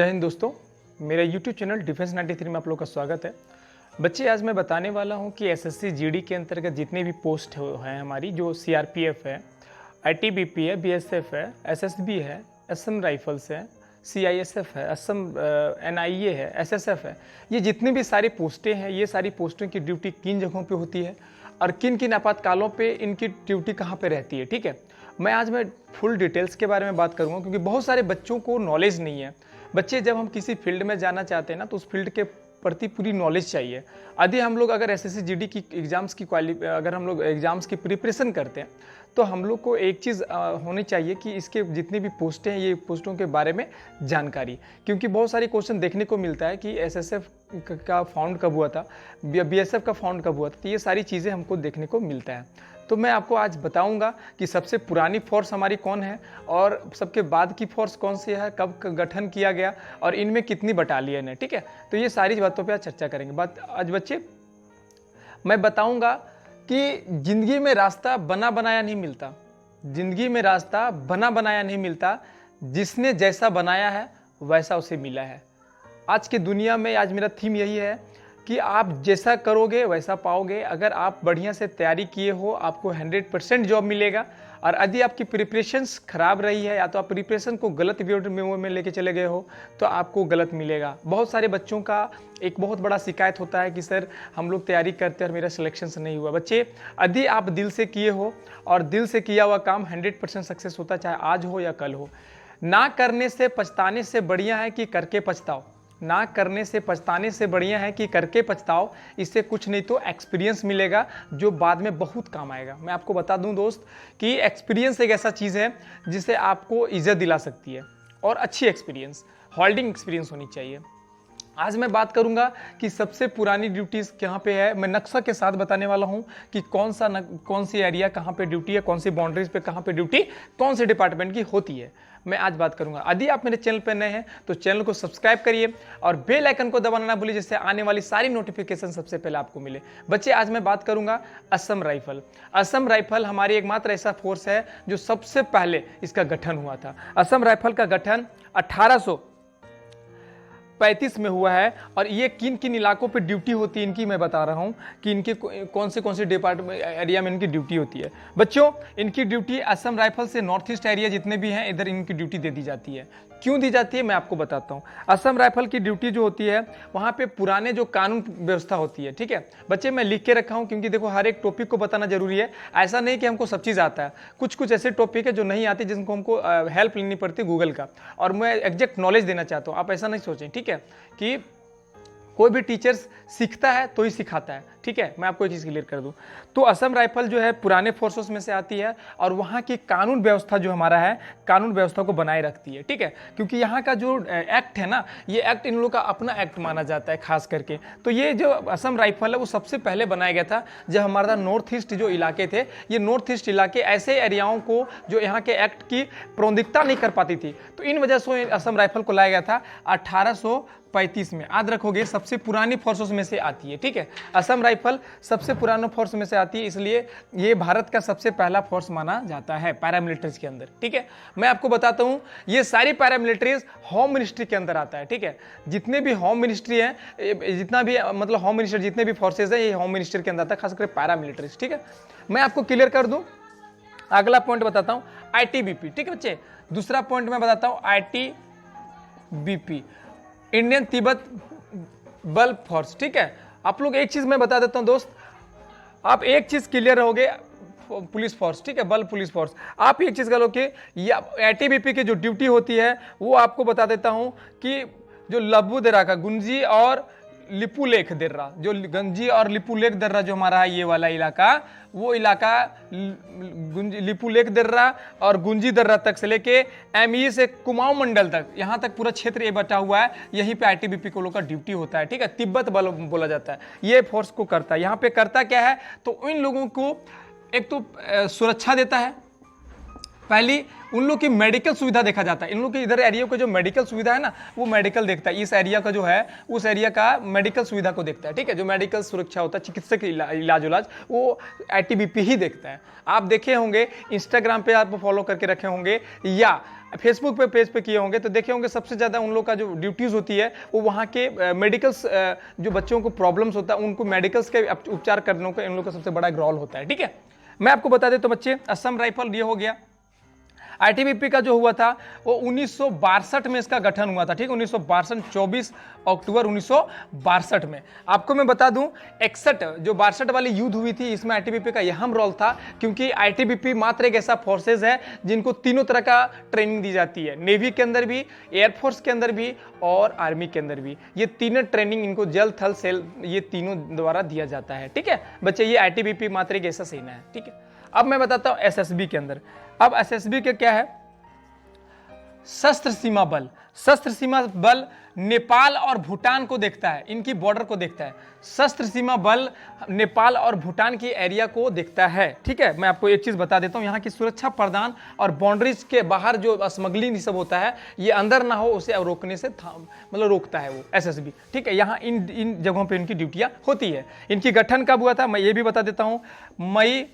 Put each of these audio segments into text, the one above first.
हिंद दोस्तों, मेरा YouTube channel defence 93 में आप लोग का स्वागत है। बच्चे, आज मैं बताने वाला हूं कि एसएससी जीडी के अंतर्गत जितने भी पोस्ट हैं हमारी, जो सीआरपीएफ है, आईटीबीपी है, बीएसएफ है, एसएसबी है, असम राइफल्स है, सीआईएसएफ है, असम एनआईए है, एसएसएफ है, ये जितनी भी सारी पोस्टें हैं, ये सारी पोस्टों की ड्यूटी किन जगहों पे होती है और किन किन आपातकालों पे इनकी ड्यूटी कहाँ पे रहती है। ठीक है, मैं फुल डिटेल्स के बारे में बात करूँगा क्योंकि बहुत सारे बच्चों को नॉलेज नहीं है। बच्चे, जब हम किसी फील्ड में जाना चाहते हैं ना, तो उस फील्ड के प्रति पूरी नॉलेज चाहिए। यदि हम लोग अगर एसएससी जीडी की एग्जाम्स की अगर हम लोग एग्जाम्स की प्रिपरेशन करते हैं तो हम लोग को एक चीज़ होनी चाहिए कि इसके जितनी भी पोस्टें हैं, ये पोस्टों के बारे में जानकारी, क्योंकि बहुत सारे क्वेश्चन देखने को मिलता है कि एसएसएफ का फाउंड कब हुआ था, बीएसएफ का फाउंड कब हुआ था, तो ये सारी चीज़ें हमको देखने को मिलता है। तो मैं आपको आज बताऊंगा कि सबसे पुरानी फोर्स हमारी कौन है और सबके बाद की फोर्स कौन सी है, कब गठन किया गया और इनमें कितनी बटालियन है। ठीक है, तो ये सारी बातों पे आज चर्चा करेंगे। आज बच्चे, मैं बताऊंगा कि जिंदगी में रास्ता बना बनाया नहीं मिलता। जिंदगी में रास्ता बना बनाया नहीं मिलता, जिसने जैसा बनाया है वैसा उसे मिला है। आज की दुनिया में आज मेरा थीम यही है कि आप जैसा करोगे वैसा पाओगे। अगर आप बढ़िया से तैयारी किए हो, आपको 100% जॉब मिलेगा। और यदि आपकी प्रिपरेशंस खराब रही है या तो आप प्रिपरेशन को गलत वे में लेके चले गए हो तो आपको गलत मिलेगा। बहुत सारे बच्चों का एक बहुत बड़ा शिकायत होता है कि सर, हम लोग तैयारी करते हैं और मेरा सिलेक्शन नहीं हुआ। बच्चे, यदि आप दिल से किए हो और दिल से किया हुआ काम 100% सक्सेस होता है, चाहे आज हो या कल हो। ना करने से पछताने से बढ़िया है कि करके पछताओ। ना करने से पछताने से बढ़िया है कि करके पछताओ। इससे कुछ नहीं तो एक्सपीरियंस मिलेगा जो बाद में बहुत काम आएगा। मैं आपको बता दूं दोस्त कि एक्सपीरियंस एक ऐसा चीज़ है जिसे आपको इज्जत दिला सकती है, और अच्छी एक्सपीरियंस, होल्डिंग एक्सपीरियंस होनी चाहिए। आज मैं बात करूंगा कि सबसे पुरानी ड्यूटीज़ कहाँ पे है। मैं नक्शा के साथ बताने वाला हूँ कि कौन सी एरिया कहाँ पे ड्यूटी है, कौन सी बाउंड्रीज पे कहाँ पे ड्यूटी कौन से डिपार्टमेंट की होती है, मैं आज बात करूंगा। यदि आप मेरे चैनल पर नए हैं तो चैनल को सब्सक्राइब करिए और बेल आइकन को दबाना ना भूलिए, जिससे आने वाली सारी नोटिफिकेशन सबसे पहले आपको मिले। बच्चे, आज मैं बात करूंगा असम राइफल। असम राइफल हमारी एकमात्र ऐसा फोर्स है जो सबसे पहले इसका गठन हुआ था। असम राइफल का गठन 1835 में हुआ है। और ये किन किन इलाकों पे ड्यूटी होती है इनकी मैं बता रहा हूँ कि इनके कौन से डिपार्टमेंट एरिया में इनकी ड्यूटी होती है। बच्चों, इनकी ड्यूटी असम राइफल से नॉर्थ ईस्ट एरिया जितने भी हैं, इधर इनकी ड्यूटी दे दी जाती है। क्यों दी जाती है मैं आपको बताता हूँ। असम राइफल की ड्यूटी जो होती है, वहाँ पे पुराने जो कानून व्यवस्था होती है। ठीक है बच्चे, मैं लिख के रखा हूँ क्योंकि देखो, हर एक टॉपिक को बताना जरूरी है। ऐसा नहीं कि हमको सब चीज़ आता है, कुछ ऐसे टॉपिक है जो नहीं आती, जिनको हमको हेल्प लेनी पड़ती है गूगल का, और मैं एग्जैक्ट नॉलेज देना चाहता हूँ। आप ऐसा नहीं सोचें, ठीक है, कि कोई भी टीचर्स सीखता है तो ही सिखाता है। ठीक है, मैं आपको एक चीज़ क्लियर कर दूं, तो असम राइफल जो है पुराने फोर्सेस में से आती है और वहाँ की कानून व्यवस्था जो हमारा है, कानून व्यवस्था को बनाए रखती है। ठीक है, क्योंकि यहाँ का जो एक्ट है ना, ये एक्ट इन लोगों का अपना एक्ट माना जाता है खास करके। तो ये जो असम राइफल है वो सबसे पहले बनाया गया था जब हमारा नॉर्थ ईस्ट जो इलाके थे, ये नॉर्थ ईस्ट इलाके ऐसे एरियाओं को जो यहाँ के एक्ट की प्रोदिकता नहीं कर पाती थी, तो इन वजह से असम राइफल को लाया गया था 1835 में। याद रखोगे, सबसे पुरानी फोर्सेस में से आती है। ठीक है, असम राइफल सबसे पुराना फोर्स में से आती है, इसलिए ये भारत का सबसे पहला फोर्स माना जाता है पैरामिलिट्रीज के अंदर। ठीक है, मैं आपको बताता हूं, ये सारी पैरामिलिट्रीज होम मिनिस्ट्री के अंदर आता है। ठीक है, जितने भी होम मिनिस्ट्री है, जितना भी मतलब होम मिनिस्टर जितने भी फोर्सेज है, ये होम मिनिस्ट्री के अंदर आता है, खासकर पैरामिलिट्रीज। ठीक है, मैं आपको क्लियर कर दूं। अगला पॉइंट बताता हूं, आईटीबीपी। ठीक है बच्चे, दूसरा पॉइंट मैं बताता हूं, आईटीबीपी, इंडियन तिब्बत बल फोर्स। ठीक है, आप लोग एक चीज मैं बता देता हूं दोस्त, आप एक चीज क्लियर रहोगे, पुलिस फोर्स, ठीक है, बल पुलिस फोर्स, आप एक चीज करो कि आईटीबीपी की जो ड्यूटी होती है वो आपको बता देता हूं कि जो लब्बू दर्रा का गुंजी और लिपुलेख दर्रा, जो गंजी और लिपुलेख दर्रा जो हमारा है, ये वाला इलाका, वो इलाका लिपुलेख दर्रा और गुंजी दर्रा तक से लेके एमई से कुमाऊं मंडल तक, यहाँ तक पूरा क्षेत्र ये बटा हुआ है। यहीं पे आईटीबीपी को लोग का ड्यूटी होता है। ठीक है, तिब्बत बल बोला जाता है, ये फोर्स को करता है। यहाँ पे करता क्या है, तो इन लोगों को एक तो सुरक्षा देता है, पहली उन लोग की मेडिकल सुविधा देखा जाता है। इन लोग के इधर एरिया का जो मेडिकल सुविधा है ना, वो मेडिकल देखता है। इस एरिया का जो है उस एरिया का मेडिकल सुविधा को देखता है, ठीक है। जो मेडिकल सुरक्षा होता है, चिकित्सक इलाज उलाज, वो आईटीबीपी ही देखता है। आप देखे होंगे इंस्टाग्राम पे आप फॉलो करके रखे होंगे या फेसबुक पे पेज पे किए होंगे तो देखे होंगे सबसे ज़्यादा उन लोग का जो ड्यूटीज़ होती है वो वहाँ के मेडिकल्स, जो बच्चों को प्रॉब्लम्स होता है उनको मेडिकल्स के उपचार करने का इन लोग का सबसे बड़ा एक रोल होता है, ठीक है। मैं आपको बता दें तो बच्चे, असम राइफल ये हो गया। आईटीबीपी का जो हुआ था वो 1962 में इसका गठन हुआ था, ठीक है। 1962, 24 अक्टूबर 1962 में। आपको मैं बता दूं 61 जो 62 वाली युद्ध हुई थी, इसमें आईटीबीपी का अहम रोल था, क्योंकि आईटीबीपी मात्र एक ऐसा फोर्सेज है जिनको तीनों तरह का ट्रेनिंग दी जाती है, नेवी के अंदर भी, एयरफोर्स के अंदर भी और आर्मी के अंदर भी। ये तीनों ट्रेनिंग इनको जल थल सेल ये तीनों द्वारा दिया जाता है, ठीक है बच्चे। ये आईटीबीपी मात्र एक ऐसा सेना है, ठीक है। अब मैं बताता हूं एसएसबी के अंदर। अब एसएसबी के क्या है, सशस्त्र सीमा बल। सशस्त्र सीमा बल नेपाल और भूटान को देखता है, इनकी बॉर्डर को देखता है। सशस्त्र सीमा बल नेपाल और भूटान की एरिया को देखता है, ठीक है। मैं आपको एक चीज बता देता हूं, यहाँ की सुरक्षा प्रदान और बाउंड्रीज के बाहर जो स्मगलिंग सब होता है ये अंदर ना हो, उसे रोकने से मतलब रोकता है वो एसएसबी, ठीक है। यहाँ इन जगहों पे इनकी ड्यूटियां होती है। इनकी गठन कब हुआ था मैं ये भी बता देता हूं, मई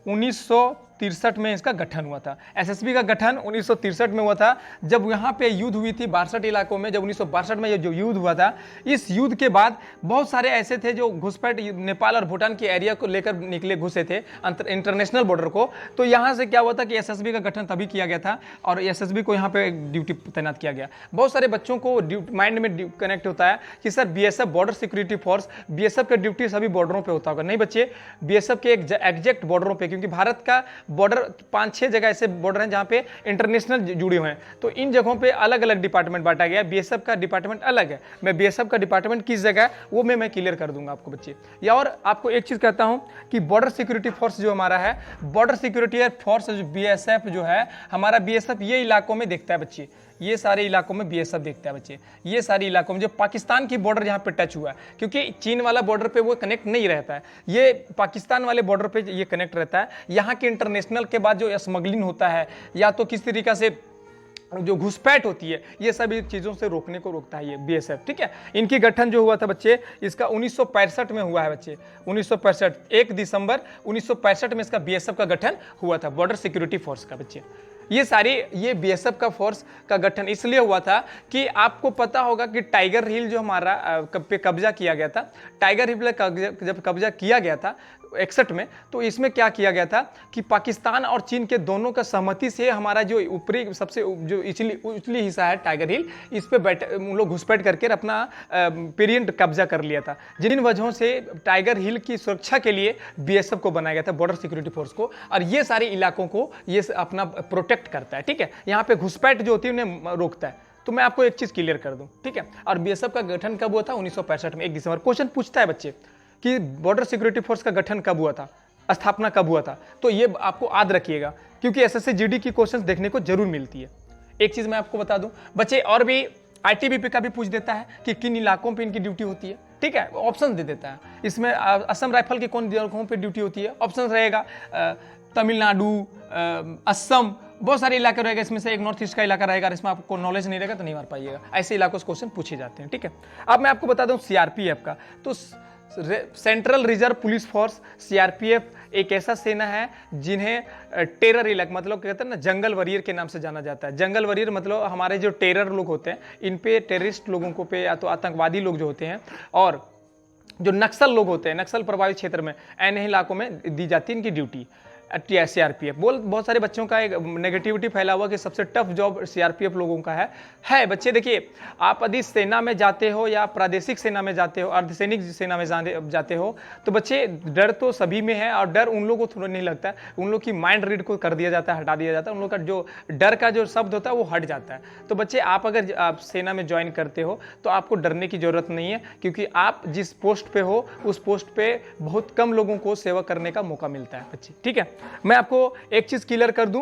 1963 में इसका गठन हुआ था। एसएसबी का गठन 1963 में हुआ था, जब यहाँ पे युद्ध हुई थी 62 इलाकों में। जब 1962 में जो युद्ध हुआ था, इस युद्ध के बाद बहुत सारे ऐसे थे जो घुसपैठ नेपाल और भूटान की एरिया को लेकर निकले, घुसे थे इंटरनेशनल बॉर्डर को। तो यहाँ से क्या हुआ था कि एसएसबी का गठन तभी किया गया था और एसएसबी को यहाँ पे ड्यूटी तैनात किया गया। बहुत सारे बच्चों को माइंड में कनेक्ट होता है कि sir BSF border security force, BSF का ड्यूटी सभी बॉर्डरों पर होता होगा। नहीं बच्चे, बीएसएफ के एग्जैक्ट बॉर्डरों पर, क्योंकि भारत का बॉर्डर 5-6 जगह ऐसे बॉर्डर हैं जहां पे इंटरनेशनल जुड़े हुए हैं, तो इन जगहों पे अलग अलग डिपार्टमेंट बांटा गया है। बीएसएफ का डिपार्टमेंट अलग है। मैं बीएसएफ का डिपार्टमेंट किस जगह है वो मैं क्लियर कर दूंगा आपको बच्चे। या और आपको एक चीज कहता हूं कि बॉर्डर सिक्योरिटी फोर्स जो हमारा है, बॉर्डर सिक्योरिटी फोर्स जो बीएसएफ जो है हमारा, बीएसएफ ये इलाकों में देखता है बच्चे, ये सारे इलाकों में बीएसएफ देखता है बच्चे। ये सारे इलाकों में जो पाकिस्तान की बॉर्डर यहाँ पे टच हुआ है, क्योंकि चीन वाला बॉर्डर पे वो कनेक्ट नहीं रहता है, ये पाकिस्तान वाले बॉर्डर पे ये कनेक्ट रहता है। यहाँ के इंटरनेशनल के बाद जो स्मगलिंग होता है या तो किस तरीका से जो घुसपैठ होती है, ये सभी चीजों से रोकने को रोकता है ये बीएसएफ, ठीक है। इनकी गठन जो हुआ था बच्चे, इसका 1965 में हुआ है बच्चे। 1965 1 दिसंबर 1965 में इसका बीएसएफ का गठन हुआ था, बॉर्डर सिक्योरिटी फोर्स का बच्चे। ये बीएसएफ का फोर्स का गठन इसलिए हुआ था कि आपको पता होगा कि टाइगर हिल जो हमारा पे कब्जा किया गया था, टाइगर हिल जब कब्जा किया गया था 61 में, तो इसमें क्या किया गया था कि पाकिस्तान और चीन के दोनों का सहमति से हमारा जो ऊपरी सबसे जो उचली हिस्सा है टाइगर हिल, इस पे उन लोग घुसपैठ करके अपना पीरियड कब्जा कर लिया था, जिन वजहों से टाइगर हिल की सुरक्षा के लिए बीएसएफ को बनाया गया था, बॉर्डर सिक्योरिटी फोर्स को। और ये सारे इलाकों को ये अपना प्रोटेक्ट करता है, ठीक है। यहाँ पे घुसपैठ जो होती है उन्हें रोकता है। तो मैं आपको एक चीज क्लियर कर दूं, ठीक है। और बीएसएफ का गठन कब हुआ था? 1965 में 1 दिसंबर। क्वेश्चन पूछता है बच्चे कि बॉर्डर सिक्योरिटी फोर्स का गठन कब हुआ था, स्थापना कब हुआ था, तो ये आपको याद रखिएगा, क्योंकि एसएससी जीडी की क्वेश्चंस देखने को जरूर मिलती है। एक चीज मैं आपको बता दूं बच्चे, और भी आईटीबीपी का भी पूछ देता है कि किन इलाकों पे इनकी ड्यूटी होती है, ठीक है, ऑप्शन दे देता है। इसमें असम राइफल की कौन जगहों पे ड्यूटी होती है, ऑप्शन रहेगा तमिलनाडु, असम, बहुत सारे इलाके रहेगा, इसमें से एक नॉर्थ ईस्ट का इलाका रहेगा। इसमें आपको नॉलेज नहीं रहेगा तो नहीं मार पाइएगा। ऐसे इलाकों से क्वेश्चन पूछे जाते हैं, ठीक है। अब मैं आपको बता दूं सीआरपीएफ का, तो central reserve police force, CRPF एक ऐसा सेना है जिन्हें टेरर इलाका, मतलब कहते हैं ना, जंगल वॉरियर के नाम से जाना जाता है। जंगल वॉरियर मतलब हमारे जो टेरर लोग होते हैं, इन पे टेररिस्ट लोगों को पे या तो आतंकवादी लोग जो होते हैं, और जो नक्सल लोग होते हैं, नक्सल प्रभावित क्षेत्र में, ऐन इलाकों में दी जाती है इनकी ड्यूटी। सीआरपीएफ बहुत सारे बच्चों का एक नेगेटिविटी फैला हुआ कि सबसे टफ जॉब सीआरपीएफ लोगों का है बच्चे। देखिए, आप यदि सेना में जाते हो या प्रादेशिक सेना में जाते हो, अर्धसैनिक सेना में जाते हो, तो बच्चे डर तो सभी में है, और डर उन लोगों को थोड़ा नहीं लगता है। उन लोग की माइंड रीड को कर दिया जाता है, हटा दिया जाता है। उन लोग का जो डर का जो शब्द होता है वो हट जाता है। तो बच्चे, आप अगर आप सेना में ज्वाइन करते हो तो आपको डरने की जरूरत नहीं है, क्योंकि आप जिस पोस्ट पे हो उस पोस्ट पे बहुत कम लोगों को सेवा करने का मौका मिलता है बच्चे, ठीक है। मैं आपको एक चीज क्लियर कर दूं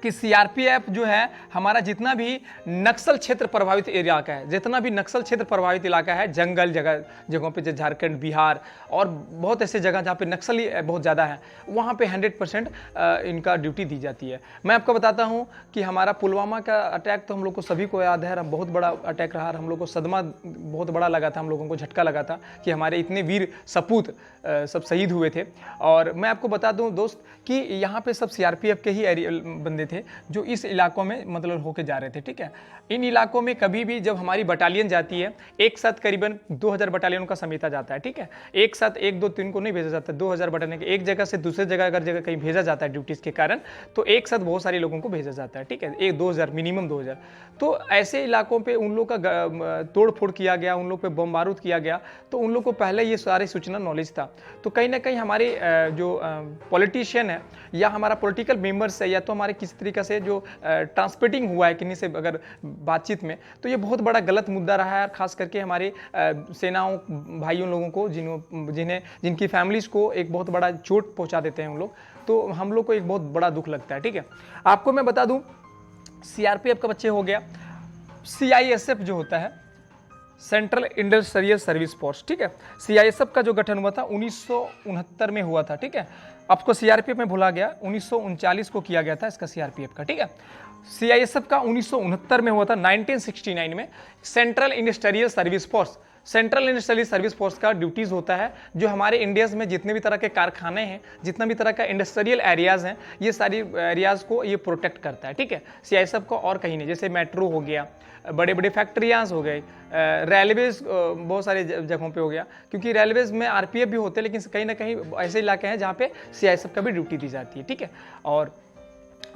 कि सीआरपीएफ जो है हमारा जितना भी नक्सल क्षेत्र प्रभावित इलाका है, जितना भी नक्सल क्षेत्र प्रभावित इलाका है, जंगल जगहों पे, जैसे झारखंड, बिहार और बहुत ऐसे जगह जहाँ पे नक्सली बहुत ज़्यादा है, वहाँ पे 100% इनका ड्यूटी दी जाती है। मैं आपको बताता हूँ कि हमारा पुलवामा का अटैक तो हम लोग को सभी को याद है, बहुत बड़ा अटैक रहा, हम लोग को सदमा बहुत बड़ा लगा था, हम लोगों को झटका लगा था कि हमारे इतने वीर सपूत सब शहीद हुए थे। और मैं आपको बता दूं दोस्त कि यहाँ पे सब सीआरपीएफ के ही बंदे थे जो इस इलाकों में मतलब होके जा रहे थे, ठीक है। इन इलाकों में कभी भी जब हमारी बटालियन जाती है, एक साथ करीबन 2000 बटालियनों का समेटा जाता है, ठीक है। एक साथ 1 2 3 को नहीं भेजा जाता, 2000 बटालियन एक जगह से दूसरे जगह अगर जगह कहीं भेजा जाता है ड्यूटीज के कारण, तो एक साथ बहुत सारे लोगों को भेजा जाता है, ठीक है। 2000 मिनिमम 2000। तो ऐसे इलाकों पे उन लोग का तोड़ फोड़ किया गया, उन लोग पे बम बारूद किया गया, तो उन लोग को पहले ये सारी सूचना नॉलेज था। तो कहीं ना कहीं हमारे जो पॉलिटिशियन है या हमारा पॉलिटिकल मेंबर्स है या तो हमारे किसी तरीके से जो ट्रांसमिटिंग हुआ है किन्हीं से अगर बातचीत में, तो ये बहुत बड़ा गलत मुद्दा रहा है। खास करके हमारे सेनाओं भाइयों लोगों को जिनकी फैमिलीज को एक बहुत बड़ा चोट पहुंचा देते हैं उन लोग, तो हम लोग को एक बहुत बड़ा दुख लगता है, ठीक है। आपको मैं बता दूं, सीआरपीएफ का बच्चे हो गया, सीआईएसएफ जो होता है, सेंट्रल इंडस्ट्रियल सर्विस फोर्स, ठीक है। सीआईएसएफ का जो गठन हुआ था 1969 में हुआ था, ठीक है। आपको सीआरपीएफ में भूला गया, 1939 को किया गया था इसका सीआरपीएफ का, ठीक है। सीआईएसएफ का 1969 में हुआ था, 1969 में central industrial service force. Central industrial service force का ड्यूटीज होता है जो हमारे इंडियाज में जितने भी तरह के कारखाने हैं, जितना भी तरह का इंडस्ट्रियल एरियाज हैं, ये सारी एरियाज को ये प्रोटेक्ट करता है, ठीक है। सीआईएसएफ को और कहीं नहीं, जैसे मेट्रो हो गया, बड़े बड़े फैक्ट्रियाज हो गए, रेलवेज बहुत सारे जगहों पे हो गया, क्योंकि रेलवेज में आरपीएफ भी होते हैं, लेकिन कहीं ना कहीं ऐसे इलाके हैं जहाँ पे सीआईएसएफ का भी ड्यूटी दी जाती है, ठीक है। और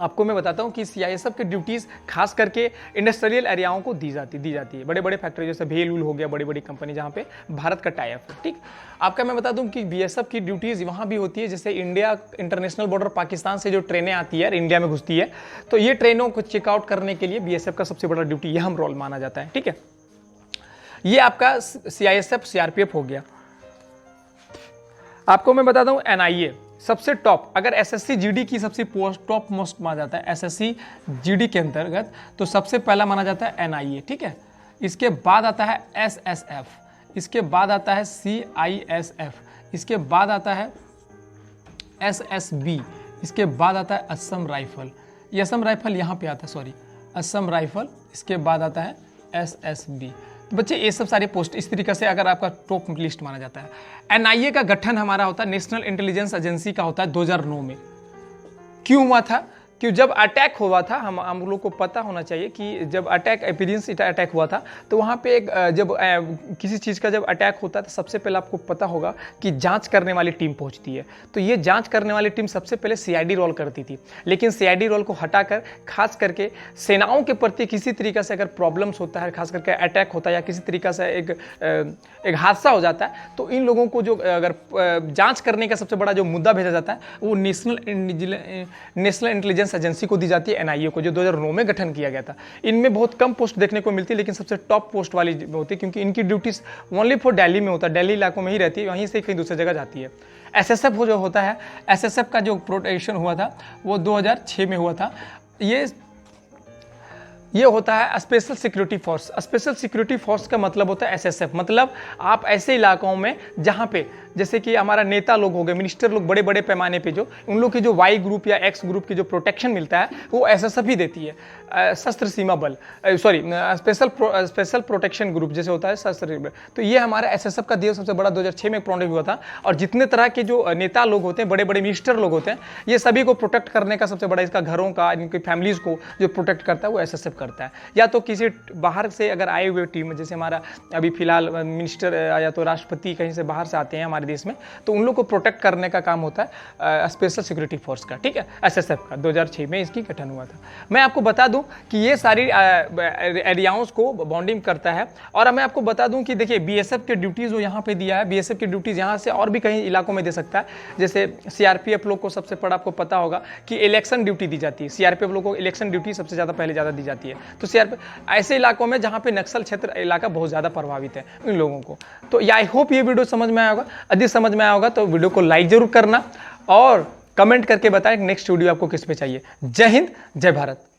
आपको मैं बताता हूँ कि सीआईएसएफ की ड्यूटीज खास करके इंडस्ट्रियल एरियाओं को दी जाती है, बड़े बड़े फैक्ट्री जैसे भेल उल हो गया, बड़ी बड़ी कंपनी जहाँ पे भारत का टाई अप है, ठीक। आपका मैं बता दूं कि बीएसएफ की ड्यूटीज वहाँ भी होती है, जैसे इंडिया इंटरनेशनल बॉर्डर पाकिस्तान से जो ट्रेनें आती है इंडिया में घुसती है, तो ये ट्रेनों को चेकआउट करने के लिए बीएसएफ का सबसे बड़ा ड्यूटी अहम रोल माना जाता है, ठीक है। ये आपका सीआईएसएफ सीआरपीएफ हो गया। आपको मैं बता दूं एनआईए सबसे टॉप, अगर एसएससी जीडी की सबसे टॉप मोस्ट माना जाता है एसएससी जीडी के अंतर्गत, तो सबसे पहला माना जाता है एनआईए, ठीक है। इसके बाद आता है एसएसएफ, इसके बाद आता है सीआईएसएफ, इसके बाद आता है एसएसबी, इसके बाद आता है असम राइफल, ये असम राइफल यहाँ पे आता है, सॉरी असम राइफल, इसके बाद आता है एसएसबी। तो बच्चे ये सब सारे पोस्ट इस तरीके से अगर आपका टॉप लिस्ट माना जाता है। एनआईए का गठन हमारा होता है नेशनल इंटेलिजेंस एजेंसी का होता है 2009 में। क्यों हुआ था? कि जब अटैक हुआ था, हम लोग को पता होना चाहिए कि जब एपिडेंस अटैक हुआ था, तो वहाँ पे एक जब किसी चीज़ का जब अटैक होता है तो सबसे पहले आपको पता होगा कि जांच करने वाली टीम पहुँचती है। तो ये जांच करने वाली टीम सबसे पहले सीआईडी रोल करती थी, लेकिन सीआईडी रोल को हटाकर खास करके सेनाओं के प्रति किसी तरीके से अगर प्रॉब्लम्स होता है, खास करके अटैक होता है या किसी तरीके से एक हादसा हो जाता है, तो इन लोगों को जो अगर जाँच करने का सबसे बड़ा जो मुद्दा भेजा जाता है वो नेशनल इंटेलिजेंस एजेंसी को दी जाती है, एनआईए को, जो 2009 में गठन किया गया था। इनमें बहुत कम पोस्ट देखने को मिलती है, लेकिन सबसे टॉप पोस्ट वाली होती है, क्योंकि इनकी ड्यूटीज ओनली फॉर दिल्ली में होता है, दिल्ली इलाकों में ही रहती है, वहीं से कहीं दूसरी जगह जाती है। एसएसएफ जो होता है, एसएसएफ का जो प्रोटेक्शन हुआ था वो 2006 में हुआ था। ये होता है special security force. Special security force का मतलब होता है एसएसएफ, मतलब आप ऐसे इलाकों में जहाँ पे जैसे कि हमारा नेता लोग हो गए, मिनिस्टर लोग, बड़े बड़े पैमाने पे जो उन लोग की जो वाई ग्रुप या एक्स ग्रुप की जो प्रोटेक्शन मिलता है वो एसएसएफ ही देती है। शस्त्र सीमा बल, सॉरी स्पेशल प्रोटेक्शन ग्रुप जैसे होता है शस्त्र। तो ये हमारा एसएसएफ का दिया सबसे बड़ा 2006 में प्रोटेक्ट हुआ था। और जितने तरह के जो नेता लोग होते हैं, बड़े बड़े मिनिस्टर लोग होते हैं, ये सभी को प्रोटेक्ट करने का सबसे बड़ा, इसका घरों का, इनकी फैमिलीज को जो प्रोटेक्ट करता है वो एसएसएफ करता है। या तो किसी बाहर से अगर आए हुए टीम, जैसे हमारा अभी फिलहाल मिनिस्टर या तो राष्ट्रपति कहीं से बाहर से आते हैं हमारे देश में, तो उन लोग को प्रोटेक्ट करने का काम होता है स्पेशल सिक्योरिटी फोर्स का, ठीक है, एसएसएफ का। 2006 में इसकी गठन हुआ था। मैं आपको बता दूं कि ये सारी एरियाओं को बॉन्डिंग करता है। और मैं आपको बता दूं कि देखिए बीएसएफ के ड्यूटीज जो यहाँ पे दिया है, बीएसएफ की ड्यूटीज यहाँ से और भी कहीं इलाकों में दे सकता है। जैसे सीआरपीएफ लोग को सबसे बड़ा आपको पता होगा कि इलेक्शन ड्यूटी दी जाती है, सीआरपीएफ लोग को इलेक्शन ड्यूटी सबसे ज़्यादा दी जाती है। तो सीआरपीएफ ऐसे इलाकों में जहाँ पे नक्सल क्षेत्र इलाका बहुत ज़्यादा प्रभावित है इन लोगों को। तो आई होप ये वीडियो समझ में आया होगा। यदि समझ में आया होगा तो वीडियो को लाइक जरूर करना और कमेंट करके बताएं नेक्स्ट वीडियो आपको किस पे चाहिए। जय हिंद, जय भारत।